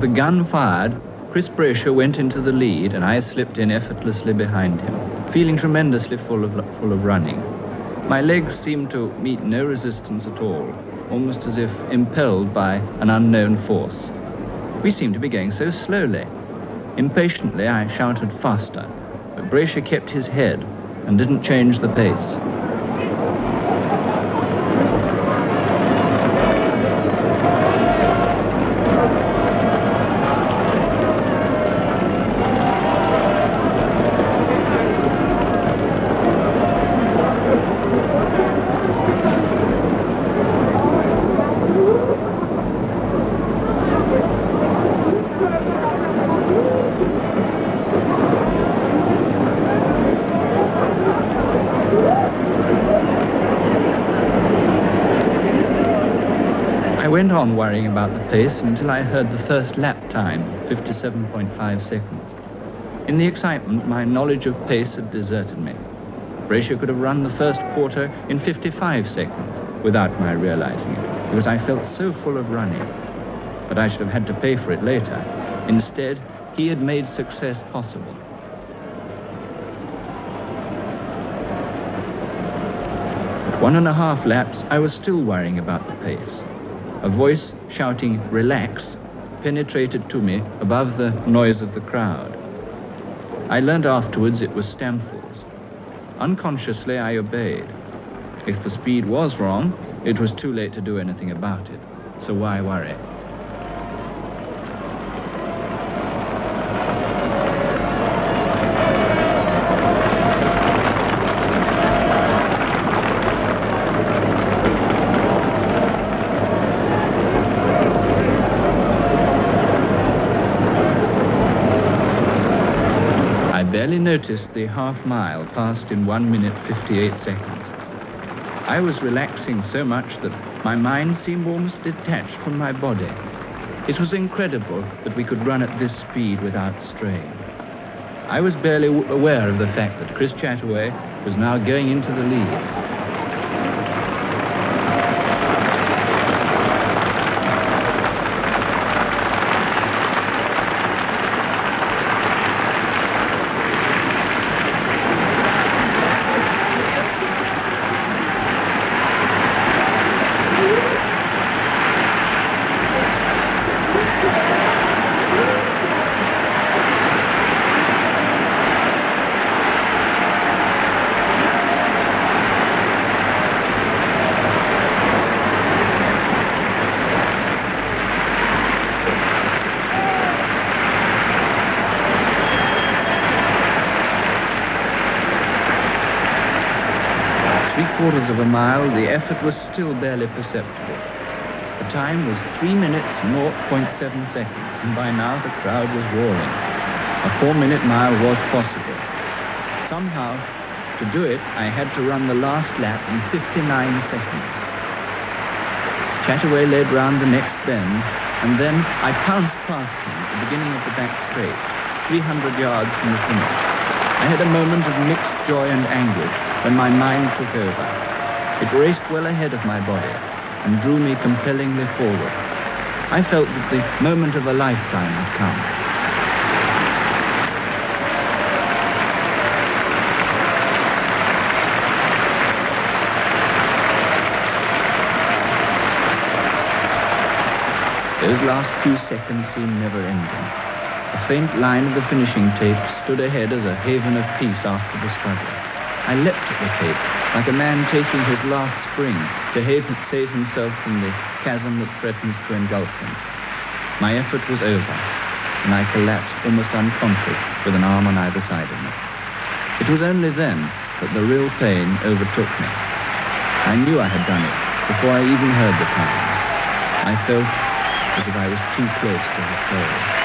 As the gun fired, Chris Brasher went into the lead and I slipped in effortlessly behind him, feeling tremendously full of running. My legs seemed to meet no resistance at all, almost as if impelled by an unknown force. We seemed to be going so slowly. Impatiently, I shouted faster, but Brasher kept his head and didn't change the pace. I went on worrying about the pace until I heard the first lap time of 57.5 seconds. In the excitement, my knowledge of pace had deserted me. Brasher could have run the first quarter in 55 seconds without my realizing it, because I felt so full of running. But I should have had to pay for it later. Instead, he had made success possible. At 1.5 laps, I was still worrying about the pace. A voice shouting, "Relax," penetrated to me above the noise of the crowd. I learned afterwards it was Stamford's. Unconsciously, I obeyed. If the speed was wrong, it was too late to do anything about it, so why worry? I barely noticed the half mile passed in 1 minute 58 seconds. I was relaxing so much that my mind seemed almost detached from my body. It was incredible that we could run at this speed without strain. I was barely aware of the fact that Chris Chataway was now going into the lead. Quarters of a mile, the effort was still barely perceptible. The time was 3 minutes 0.7 seconds, and by now the crowd was roaring. A 4-minute mile was possible. Somehow, to do it, I had to run the last lap in 59 seconds. Chataway led round the next bend, and then I pounced past him at the beginning of the back straight, 300 yards from the finish. I had a moment of mixed joy and anguish when my mind took over. It raced well ahead of my body and drew me compellingly forward. I felt that the moment of a lifetime had come. Those last few seconds seemed never-ending. A faint line of the finishing tape stood ahead as a haven of peace after the struggle. I leapt at the tape, like a man taking his last spring to save himself from the chasm that threatens to engulf him. My effort was over, and I collapsed almost unconscious with an arm on either side of me. It was only then that the real pain overtook me. I knew I had done it before I even heard the time. I felt as if I was too close to have failed.